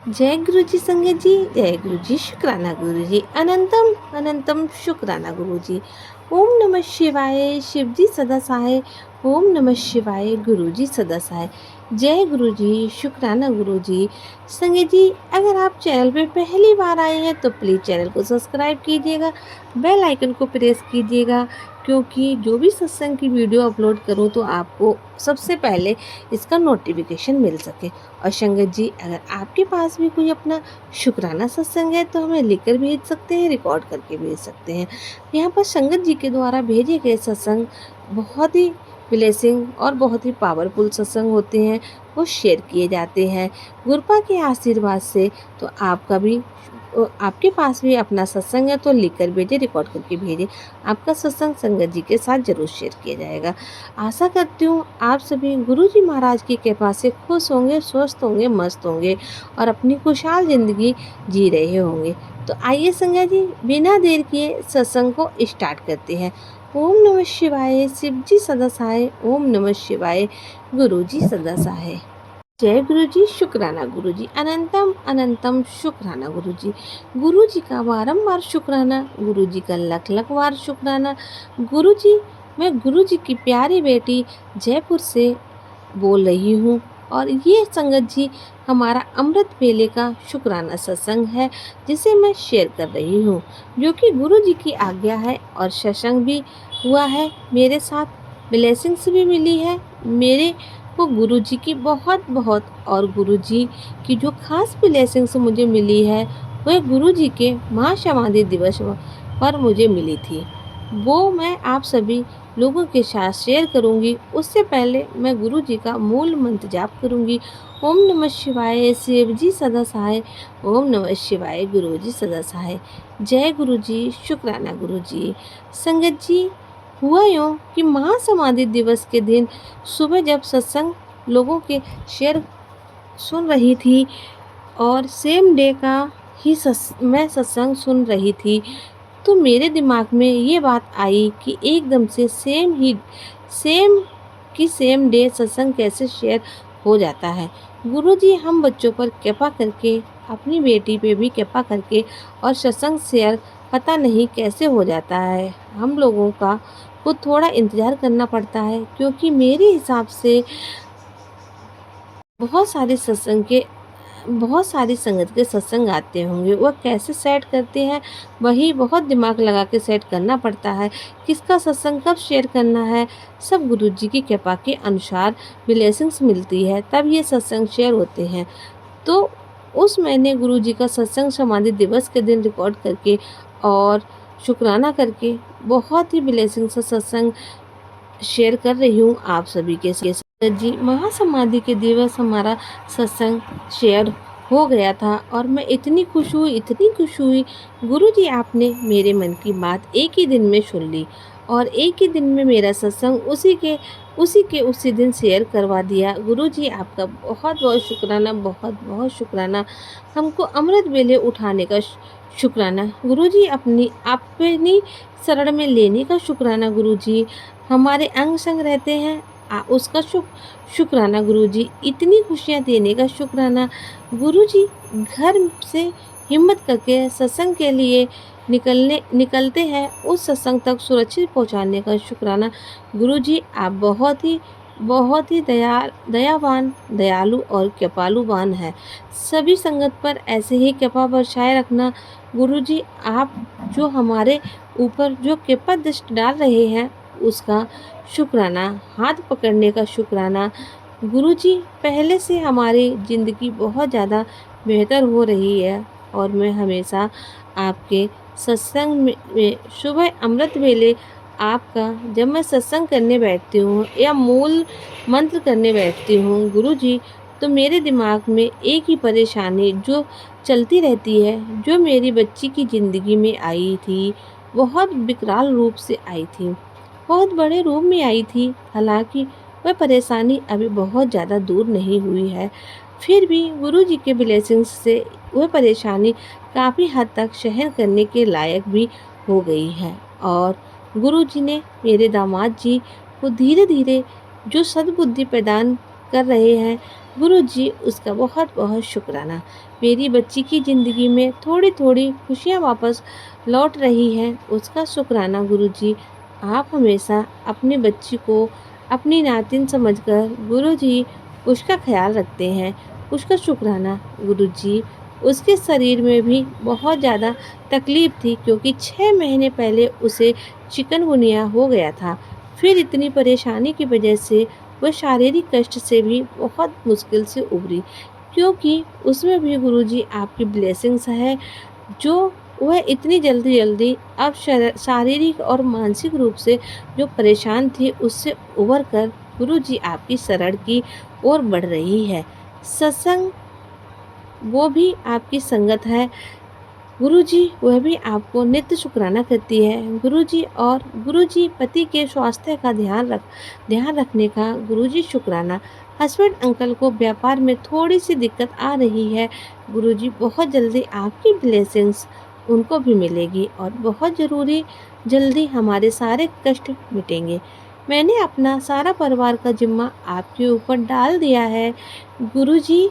जय गुरु जी संगत जी, जय गुरु जी, शुक्राना गुरु जी, अनंतम अनंतम शुक्राना गुरु जी। ओम नमः शिवाय, शिव जी सदा सहाय। ओम नमः शिवाय, गुरु जी सदा सहाय। जय गुरु जी, शुक्राना गुरु जी। संगत जी, अगर आप चैनल पे पहली बार आए हैं तो प्लीज़ चैनल को सब्सक्राइब कीजिएगा, बेल आइकन को प्रेस कीजिएगा, क्योंकि जो भी सत्संग की वीडियो अपलोड करूं तो आपको सबसे पहले इसका नोटिफिकेशन मिल सके। और संगत जी, अगर आपके पास भी कोई अपना शुक्राना सत्संग है तो हमें लिखकर भेज सकते हैं, रिकॉर्ड करके भेज सकते हैं। यहाँ पर संगत जी के द्वारा भेजे गए सत्संग बहुत ही ब्लेसिंग और बहुत ही पावरफुल सत्संग होते हैं, वो शेयर किए जाते हैं गुरुपा के आशीर्वाद से। तो आपका भी आपके पास भी अपना सत्संग है तो लिखकर भेजें, रिकॉर्ड करके भेजें। आपका सत्संग संगत जी के साथ जरूर शेयर किया जाएगा। आशा करती हूँ आप सभी गुरु जी महाराज की कृपा से खुश होंगे, स्वस्थ होंगे, मस्त होंगे और अपनी खुशहाल जिंदगी जी रहे होंगे। तो आइए संगत जी, बिना देर किए सत्संग को स्टार्ट करते हैं। ओम नमः शिवाय, शिव जी सदा सहाय। ओम नमः शिवाय, गुरु जी सदा सहाय। जय गुरु जी, शुक्राना गुरु जी, अनंतम अनंतम शुक्राना गुरु जी। गुरु जी का बारंबार शुक्राना, गुरु जी का लख लख बार शुक्राना। गुरु जी, मैं गुरु जी की प्यारी बेटी जयपुर से बोल रही हूँ और ये संगत जी हमारा अमृत वेले का शुक्राना सत्संग है, जिसे मैं शेयर कर रही हूँ, जो कि गुरु जी की आज्ञा है और सत्संग भी हुआ है मेरे साथ, ब्लेसिंग्स भी मिली है मेरे को गुरु जी की बहुत बहुत। और गुरु जी की जो खास ब्लेसिंग्स मुझे मिली है वह गुरु जी के महासमाधि दिवस पर मुझे मिली थी, वो मैं आप सभी लोगों के साथ शेयर करूंगी। उससे पहले मैं गुरु जी का मूल मंत्र जाप करूंगी। ओम नमः शिवाय, शिव जी सदा सहाय। ओम नमः शिवाय, गुरु जी सदा सहाय। जय गुरु जी, शुक्राना गुरु जी। संगत जी, हुआ यूँ कि महासमाधि दिवस के दिन सुबह जब सत्संग लोगों के शेयर सुन रही थी और सेम डे का ही मैं सत्संग सुन रही थी, तो मेरे दिमाग में ये बात आई कि एकदम से सेम डे सत्संग कैसे शेयर हो जाता है। गुरुजी हम बच्चों पर कृपा करके, अपनी बेटी पे भी कृपा करके और सत्संग शेयर पता नहीं कैसे हो जाता है। हम लोगों का को थोड़ा इंतज़ार करना पड़ता है, क्योंकि मेरे हिसाब से बहुत सारे सत्संग के बहुत सारी संगत के सत्संग आते होंगे, वह कैसे सेट करते हैं वही बहुत दिमाग लगा के सेट करना पड़ता है। किसका सत्संग कब शेयर करना है, सब गुरु जी की कृपा के अनुसार ब्लेसिंग्स मिलती है, तब ये सत्संग शेयर होते हैं। तो उस मैंने गुरु जी का सत्संग समाधि दिवस के दिन रिकॉर्ड करके और शुक्राना करके बहुत ही ब्लेसिंग से सत्संग शेयर कर रही हूँ आप सभी के साथ। जी, महासमाधि के दिवस हमारा सत्संग शेयर हो गया था और मैं इतनी खुश हुई, इतनी खुश हुई। गुरुजी आपने मेरे मन की बात एक ही दिन में सुन ली और एक ही दिन में मेरा सत्संग उसी दिन शेयर करवा दिया। गुरुजी आपका बहुत बहुत शुक्राना, बहुत बहुत शुक्राना। हमको अमृत वेले उठाने का शुक्राना गुरुजी, अपनी शरण में लेने का शुक्राना गुरुजी, हमारे अंग संग रहते हैं उसका शुक्राना गुरुजी, इतनी खुशियाँ देने का शुक्राना गुरुजी, घर से हिम्मत करके सत्संग के लिए निकलते हैं, उस सत्संग तक सुरक्षित पहुंचाने का शुक्राना गुरुजी। आप बहुत ही दयावान, दयालु और कृपालुवान है। सभी संगत पर ऐसे ही कृपा बरसाए रखना गुरुजी। आप जो हमारे ऊपर जो कृपा दृष्टि डाल रहे हैं उसका शुक्राना, हाथ पकड़ने का शुक्राना गुरुजी। पहले से हमारी ज़िंदगी बहुत ज़्यादा बेहतर हो रही है और मैं हमेशा आपके सत्संग में सुबह अमृत वेले आपका जब मैं सत्संग करने बैठती हूँ या मूल मंत्र करने बैठती हूँ गुरुजी, तो मेरे दिमाग में एक ही परेशानी जो चलती रहती है, जो मेरी बच्ची की ज़िंदगी में आई थी, बहुत विकराल रूप से आई थी, बहुत बड़े रूप में आई थी। हालांकि वह परेशानी अभी बहुत ज़्यादा दूर नहीं हुई है, फिर भी गुरु जी के ब्लेसिंग्स से वह परेशानी काफ़ी हद तक सहन करने के लायक भी हो गई है। और गुरु जी ने मेरे दामाद जी को धीरे धीरे जो सद्बुद्धि प्रदान कर रहे हैं गुरु जी, उसका बहुत बहुत शुक्राना। मेरी बच्ची की ज़िंदगी में थोड़ी थोड़ी खुशियाँ वापस लौट रही हैं, उसका शुक्राना गुरुजी। आप हमेशा अपनी बच्ची को अपनी नातिन समझकर गुरुजी उसका ख्याल रखते हैं। उसका शुक्राना गुरुजी। उसके शरीर में भी बहुत ज़्यादा तकलीफ़ थी, क्योंकि 6 महीने पहले उसे चिकनगुनिया हो गया था। फिर इतनी परेशानी की वजह से वह शारीरिक कष्ट से भी बहुत मुश्किल से उभरी, क्योंकि उसमें भी गुरुजी आपकी ब्लेसिंग्स है, जो वह इतनी जल्दी अब शारीरिक और मानसिक रूप से जो परेशान थी, उससे उभर कर गुरुजी आपकी शरण की ओर बढ़ रही है। सत्संग वो भी आपकी संगत है गुरुजी, वह भी आपको नित्य शुक्राना करती है गुरुजी। और गुरुजी पति के स्वास्थ्य का ध्यान रखने का गुरुजी शुक्राना। हस्बैंड अंकल को व्यापार में थोड़ी सी दिक्कत आ रही है गुरुजी, बहुत जल्दी आपकी ब्लेसिंग्स उनको भी मिलेगी और बहुत जल्दी हमारे सारे कष्ट मिटेंगे। मैंने अपना सारा परिवार का जिम्मा आपके ऊपर डाल दिया है गुरुजी।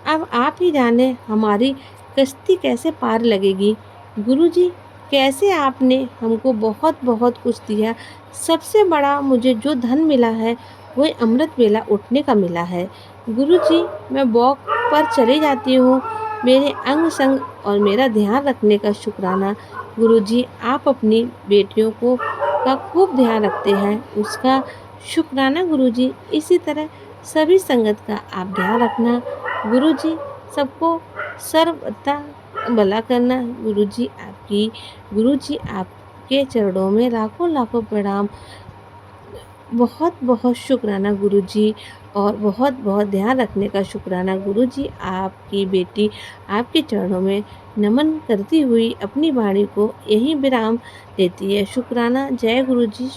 अब आप ही जाने हमारी कश्ती कैसे पार लगेगी गुरुजी। कैसे आपने हमको बहुत बहुत कुछ दिया। सबसे बड़ा मुझे जो धन मिला है वही अमृत वेला उठने का मिला है गुरुजी। मैं वॉक पर चली जाती हूँ, मेरे अंग संग और मेरा ध्यान रखने का शुक्राना गुरुजी। आप अपनी बेटियों को का खूब ध्यान रखते हैं, उसका शुक्राना गुरुजी। इसी तरह सभी संगत का आप ध्यान रखना गुरुजी। सबको सर्वदा भला करना गुरुजी। आपके चरणों में लाखों लाखों प्रणाम। बहुत बहुत शुक्राना गुरुजी, और बहुत बहुत ध्यान रखने का शुक्राना गुरुजी। आपकी बेटी आपके चरणों में नमन करती हुई अपनी वाणी को यहीं विराम देती है। शुक्राना। जय गुरुजी।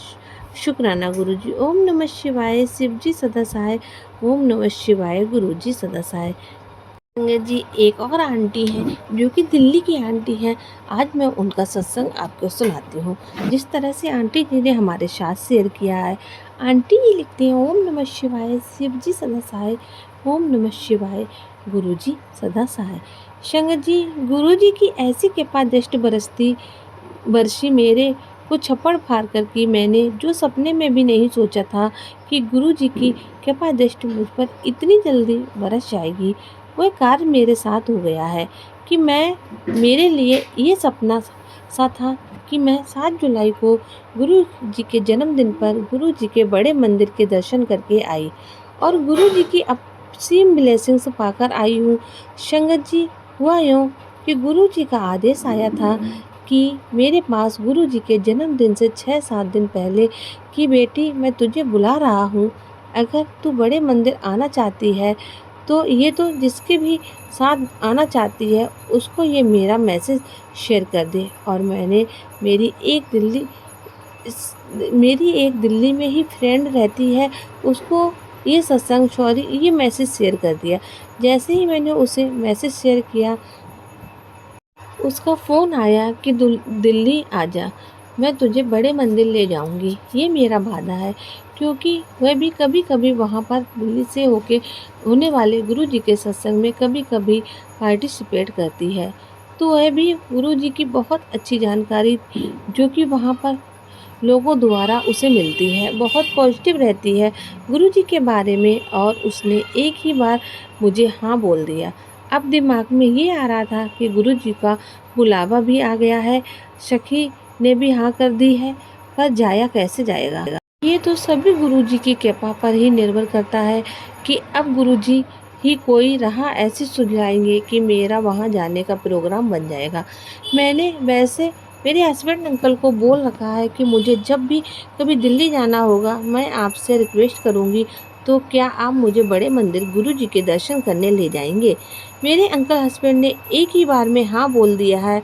शुक्राना गुरुजी। ओम नमः शिवाय। शिवजी सदा सहाय। ओम नमः शिवाय। गुरुजी सदा सहाय। संगत जी, एक और आंटी है जो कि दिल्ली की आंटी है। आज मैं उनका सत्संग आपको सुनाती हूँ, जिस तरह से आंटी जी ने हमारे साथ शेयर किया है। आंटी जी लिखती हैं, ओम नमः शिवाय। शिवजी सदा सहाय। ओम नमः शिवाय। गुरुजी सदा सहाय। संगत जी, गुरुजी की ऐसी कृपा दृष्टि बरसी मेरे को छप्पड़ फाड़ कर की। मैंने जो सपने में भी नहीं सोचा था कि गुरुजी की कृपा दृष्टि मुझ पर इतनी जल्दी बरस जाएगी, वह कार्य मेरे साथ हो गया है। कि मेरे लिए ये सपना सा था कि मैं 7 जुलाई को गुरु जी के जन्मदिन पर गुरु जी के बड़े मंदिर के दर्शन करके आई, और गुरु जी की असीम ब्लेसिंग्स पाकर आई हूँ। संगत जी, हुआ यूँ कि गुरु जी का आदेश आया था कि मेरे पास गुरु जी के जन्मदिन से 6-7 दिन पहले कि बेटी, मैं तुझे बुला रहा हूँ, अगर तू बड़े मंदिर आना चाहती है तो ये तो जिसके भी साथ आना चाहती है उसको ये मेरा मैसेज शेयर कर दे। और मैंने मेरी एक दिल्ली में ही फ्रेंड रहती है, उसको ये ये मैसेज शेयर कर दिया। जैसे ही मैंने उसे मैसेज शेयर किया, उसका फ़ोन आया कि दिल्ली आजा, मैं तुझे बड़े मंदिर ले जाऊंगी, ये मेरा वादा है। क्योंकि वह भी कभी कभी वहाँ पर दिल्ली से होने वाले गुरु जी के सत्संग में कभी कभी पार्टिसिपेट करती है, तो वह भी गुरु जी की बहुत अच्छी जानकारी जो कि वहाँ पर लोगों द्वारा उसे मिलती है, बहुत पॉजिटिव रहती है गुरु जी के बारे में। और उसने एक ही बार मुझे हाँ बोल दिया। अब दिमाग में ये आ रहा था कि गुरु जी का बुलावा भी आ गया है, सखी ने भी हाँ कर दी है, पर जाया कैसे जाएगा। ये तो सभी गुरु जी की कृपा पर ही निर्भर करता है कि अब गुरु जी ही कोई राह ऐसी सुझाएंगे कि मेरा वहाँ जाने का प्रोग्राम बन जाएगा। मैंने वैसे मेरे हस्बैंड अंकल को बोल रखा है कि मुझे जब भी कभी दिल्ली जाना होगा मैं आपसे रिक्वेस्ट करूँगी, तो क्या आप मुझे बड़े मंदिर गुरु जी के दर्शन करने ले जाएंगे। मेरे अंकल हस्बैंड ने एक ही बार में हाँ बोल दिया है,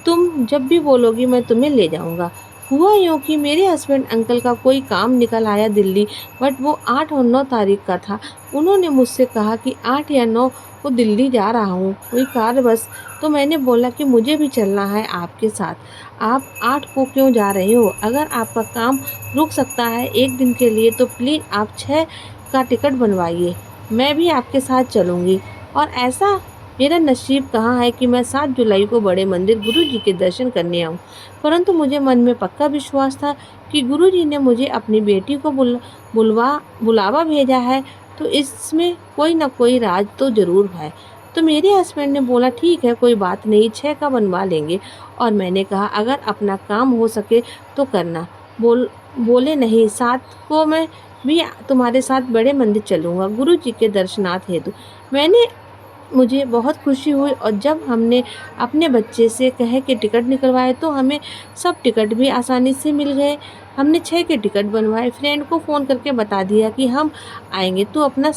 तुम जब भी बोलोगी मैं तुम्हें ले जाऊंगा। हुआ यूँ कि मेरे हस्बैंड अंकल का कोई काम निकल आया दिल्ली, बट वो 8 और 9 तारीख का था। उन्होंने मुझसे कहा कि 8 या 9 को दिल्ली जा रहा हूँ, कोई कार बस। तो मैंने बोला कि मुझे भी चलना है आपके साथ। आप 8 को क्यों जा रहे हो? अगर आपका काम रुक सकता है एक दिन के लिए तो प्लीज़ आप 6 का टिकट बनवाइए, मैं भी आपके साथ चलूँगी। और ऐसा मेरा नसीब कहाँ है कि मैं 7 जुलाई को बड़े मंदिर गुरुजी के दर्शन करने आऊँ। परंतु मुझे मन में पक्का विश्वास था कि गुरुजी ने मुझे अपनी बेटी को बुलावा भेजा है, तो इसमें कोई ना कोई राज तो ज़रूर है। तो मेरे हस्बैंड ने बोला ठीक है, कोई बात नहीं, 6 का बनवा लेंगे। और मैंने कहा अगर अपना काम हो सके तो करना। बोले नहीं, 7 को मैं भी तुम्हारे साथ बड़े मंदिर चलूँगा गुरुजी के दर्शनार्थ हेतु। मुझे बहुत खुशी हुई और जब हमने अपने बच्चे से कहे के टिकट निकलवाए तो हमें सब टिकट भी आसानी से मिल गए। हमने 6 के टिकट बनवाए, फ्रेंड को फ़ोन करके बता दिया कि हम आएंगे, तो अपना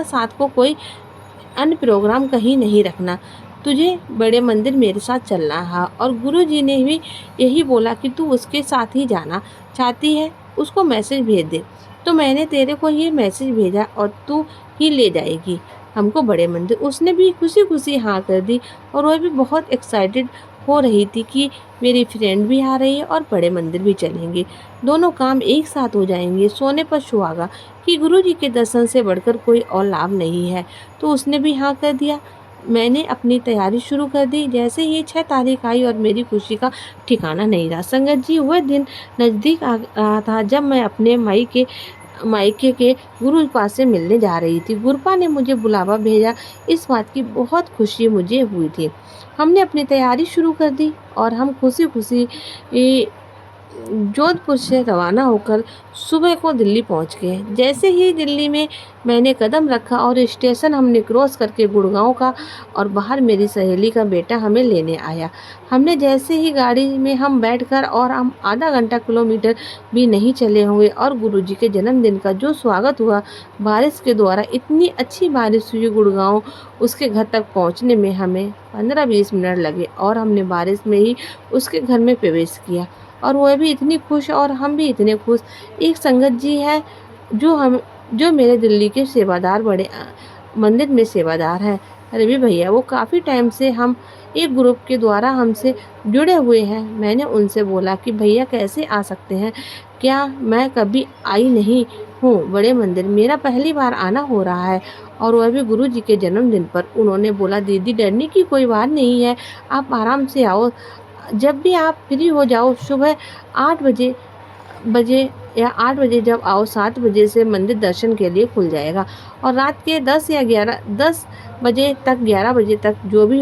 साथ को कोई अन्य प्रोग्राम कहीं नहीं रखना, तुझे बड़े मंदिर मेरे साथ चलना है। और गुरुजी ने भी यही बोला कि तू उसके साथ ही जाना चाहती है, उसको मैसेज भेज दे। तो मैंने तेरे को ये मैसेज भेजा और तू ही ले जाएगी हमको बड़े मंदिर। उसने भी खुशी खुशी हाँ कर दी और वह भी बहुत एक्साइटेड हो रही थी कि मेरी फ्रेंड भी आ रही है और बड़े मंदिर भी चलेंगे, दोनों काम एक साथ हो जाएंगे। सोने पर सुहागा कि गुरुजी के दर्शन से बढ़कर कोई और लाभ नहीं है। तो उसने भी हाँ कर दिया। मैंने अपनी तैयारी शुरू कर दी। जैसे ही 6 तारीख आई और मेरी खुशी का ठिकाना नहीं रहा। संगत जी, वह दिन नज़दीक आ रहा था जब मैं अपने मायके के गुरुपा से मिलने जा रही थी। गुरुपा ने मुझे बुलावा भेजा, इस बात की बहुत खुशी मुझे हुई थी। हमने अपनी तैयारी शुरू कर दी और हम खुशी खुशी जोधपुर से रवाना होकर सुबह को दिल्ली पहुंच गए। जैसे ही दिल्ली में मैंने कदम रखा और स्टेशन हमने क्रॉस करके गुड़गांव का और बाहर मेरी सहेली का बेटा हमें लेने आया। हमने जैसे ही गाड़ी में हम बैठकर और हम आधा घंटा किलोमीटर भी नहीं चले होंगे और गुरुजी के जन्मदिन का जो स्वागत हुआ बारिश के द्वारा, इतनी अच्छी बारिश हुई गुड़गांव, उसके घर तक पहुँचने में हमें 15-20 मिनट लगे और हमने बारिश में ही उसके घर में प्रवेश किया और वह भी इतनी खुश और हम भी इतने खुश। एक संगत जी है जो मेरे दिल्ली के सेवादार बड़े मंदिर में सेवादार हैं, रवि भैया। वो काफ़ी टाइम से हम एक ग्रुप के द्वारा हमसे जुड़े हुए हैं। मैंने उनसे बोला कि भैया कैसे आ सकते हैं, क्या मैं कभी आई नहीं हूँ बड़े मंदिर, मेरा पहली बार आना हो रहा है और वह भी गुरुजी के जन्मदिन पर। उन्होंने बोला दीदी डरने की कोई बात नहीं है, आप आराम से आओ, जब भी आप फ्री हो जाओ सुबह 8 बजे या 8 बजे जब आओ, 7 बजे से मंदिर दर्शन के लिए खुल जाएगा और रात के 10 बजे तक 11 बजे तक जो भी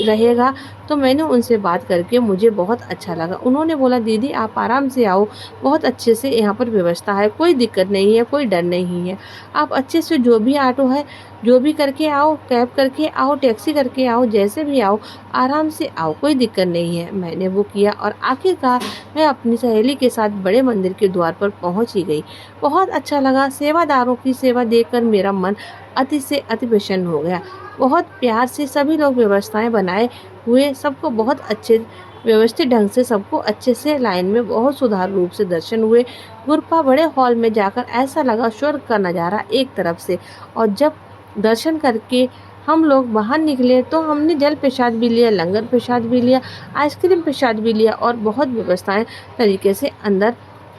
रहेगा। तो मैंने उनसे बात करके मुझे बहुत अच्छा लगा। उन्होंने बोला दीदी आप आराम से आओ, बहुत अच्छे से यहाँ पर व्यवस्था है, कोई दिक्कत नहीं है, कोई डर नहीं है। आप अच्छे से जो भी ऑटो है जो भी करके आओ, कैब करके आओ, टैक्सी करके आओ, जैसे भी आओ आराम से आओ, कोई दिक्कत नहीं है। मैंने वो किया और आखिरकार मैं अपनी सहेली के साथ बड़े मंदिर के द्वार पर पहुँच ही गई। बहुत अच्छा लगा। सेवादारों की सेवा देखकर मेरा मन अति से अति प्रसन्न हो गया। बहुत प्यार से सभी लोग व्यवस्थाएं बनाए हुए, सबको बहुत अच्छे व्यवस्थित ढंग से सबको अच्छे से लाइन में बहुत सुधारू रूप से दर्शन हुए। गुरुपा बड़े हॉल में जाकर ऐसा लगा स्वर्ग का नज़ारा एक तरफ से। और जब दर्शन करके हम लोग बाहर निकले तो हमने जल प्रसाद भी लिया, लंगर प्रसाद भी लिया, आइसक्रीम प्रसाद भी लिया और बहुत व्यवस्थाएं तरीके से अंदर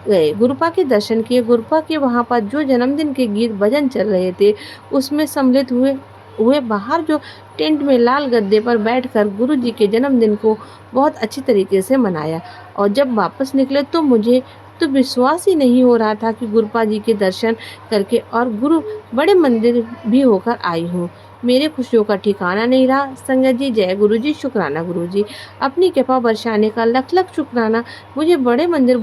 गए। गुरुपा के दर्शन किए। गुरुपा के वहाँ पर जो जन्मदिन के गीत भजन चल रहे थे उसमें सम्मिलित हुए बाहर जो टेंट में लाल गद्दे पर बैठकर गुरुजी के जन्मदिन को बहुत अच्छी तरीके से मनाया। और जब वापस निकले तो मुझे तो विश्वास ही नहीं हो रहा था कि गुरुपा जी के दर्शन करके और बड़े मंदिर भी होकर आई हूँ। मेरे खुशियों का ठिकाना नहीं रहा। संगत जी, जय गुरु जी, शुक्राना गुरु जी, अपनी कृपा बरसाने का लख लख शुक्राना। मुझे बड़े मंदिर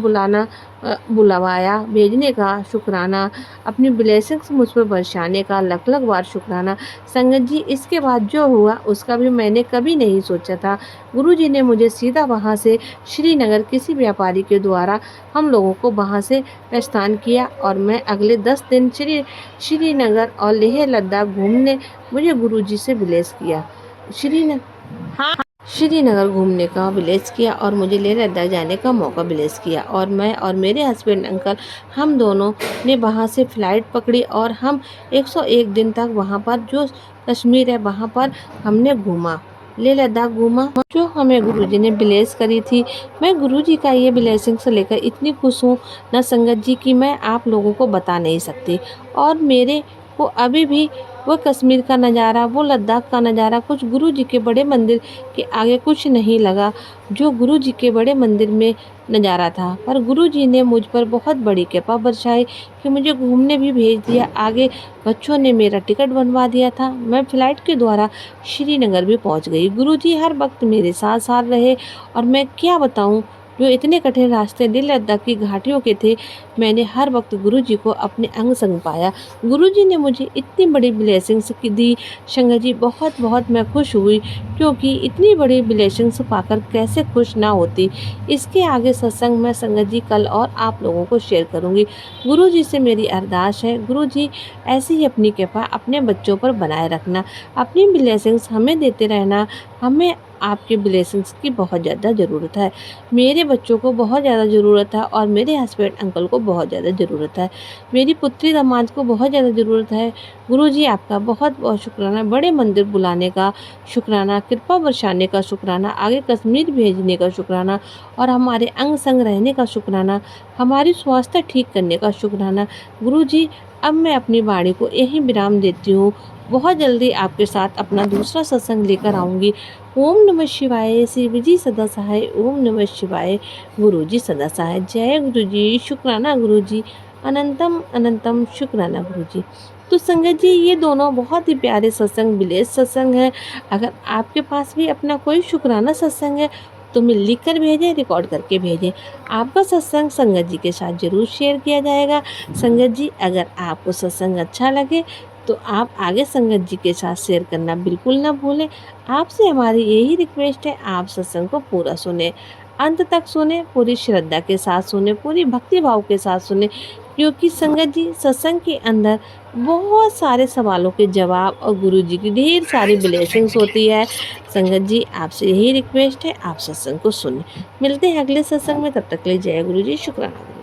बुलवाया भेजने का शुक्राना, अपनी ब्लेसिंग्स मुझ पर बरसाने का लख लख बार शुक्राना। संगत जी, इसके बाद जो हुआ उसका भी मैंने कभी नहीं सोचा था। गुरुजी ने मुझे सीधा वहाँ से श्रीनगर किसी व्यापारी के द्वारा हम लोगों को वहाँ से प्रस्थान किया और मैं अगले 10 दिन श्रीनगर और लेह लद्दाख घूमने मुझे गुरुजी से विलेज किया। श्रीनगर घूमने का विलेज किया और मुझे लेह लद्दाख जाने का मौका विलेज किया। और मैं और मेरे हस्बैंड अंकल हम दोनों ने वहाँ से फ़्लाइट पकड़ी और हम 101 दिन तक वहाँ पर जो कश्मीर है वहाँ पर हमने घूमा, लेह लद्दाख घूमा जो हमें गुरुजी ने ब्लेस करी थी। मैं गुरुजी का ये ब्लेसिंग से लेकर इतनी खुश हूँ ना संगत जी कि मैं आप लोगों को बता नहीं सकती। और मेरे को अभी भी वो कश्मीर का नज़ारा, वो लद्दाख का नज़ारा कुछ गुरु जी के बड़े मंदिर के आगे कुछ नहीं लगा, जो गुरु जी के बड़े मंदिर में नज़ारा था। पर गुरु जी ने मुझ पर बहुत बड़ी कृपा बरसाई कि मुझे घूमने भी भेज दिया। आगे बच्चों ने मेरा टिकट बनवा दिया था। मैं फ़्लाइट के द्वारा श्रीनगर भी पहुंच गई। गुरु जी हर वक्त मेरे साथ साथ रहे और मैं क्या बताऊं, जो इतने कठिन रास्ते लेह लद्दाख की घाटियों के थे, मैंने हर वक्त गुरु जी को अपने अंग संग पाया। गुरु जी ने मुझे इतनी बड़ी ब्लेसिंग्स दी संगत जी, बहुत बहुत मैं खुश हुई, क्योंकि इतनी बड़ी ब्लेसिंग्स पाकर कैसे खुश ना होती। इसके आगे सत्संग मैं संगत जी कल और आप लोगों को शेयर करूंगी। गुरु जी से मेरी अरदास है, गुरु जी ऐसी ही अपनी कृपा अपने बच्चों पर बनाए रखना, अपनी ब्लेसिंग्स हमें देते रहना। हमें आपके ब्लेसिंग्स की बहुत ज़्यादा ज़रूरत है। मेरे बच्चों को बहुत ज़्यादा ज़रूरत है और मेरे हस्बैंड अंकल को बहुत ज़्यादा ज़रूरत है। मेरी पुत्री दामाद को बहुत ज़्यादा ज़रूरत है। गुरुजी आपका बहुत बहुत शुक्राना, बड़े मंदिर बुलाने का शुक्राना, कृपा बरसाने का शुक्राना, आगे कश्मीर भेजने का शुक्राना और हमारे अंग संग रहने का शुक्राना, हमारी स्वास्थ्य ठीक करने का शुक्राना। गुरुजी अब मैं अपनी वाणी को यहीं विराम देती हूँ। बहुत जल्दी आपके साथ अपना दूसरा सत्संग लेकर आऊँगी। ओम नमः शिवाय, शिव जी सदा सहाय। ओम नमः शिवाय, गुरु जी सदा सहाय। जय गुरु जी, शुक्राना गुरु जी, अनंतम अनंतम शुक्राना गुरु जी। तो संगत जी ये दोनों बहुत ही प्यारे सत्संग, विलेज सत्संग है। अगर आपके पास भी अपना कोई शुक्राना सत्संग है तो मैं लिख कर भेजें, रिकॉर्ड करके भेजें। आपका सत्संग संगत जी के साथ जरूर शेयर किया जाएगा। संगत जी अगर आपको सत्संग अच्छा लगे तो आप आगे संगत जी के साथ शेयर करना बिल्कुल ना भूलें। आपसे हमारी यही रिक्वेस्ट है, आप सत्संग को पूरा सुने, अंत तक सुने, पूरी श्रद्धा के साथ सुने, पूरी भक्ति भाव के साथ सुने, क्योंकि संगत जी सत्संग के अंदर बहुत सारे सवालों के जवाब और गुरु जी की ढेर सारी ब्लेसिंग्स होती है। संगत जी आपसे यही रिक्वेस्ट है, आप सत्संग को सुने। मिलते हैं अगले सत्संग में, तब तक के लिए जय गुरु जी, शुक्राना।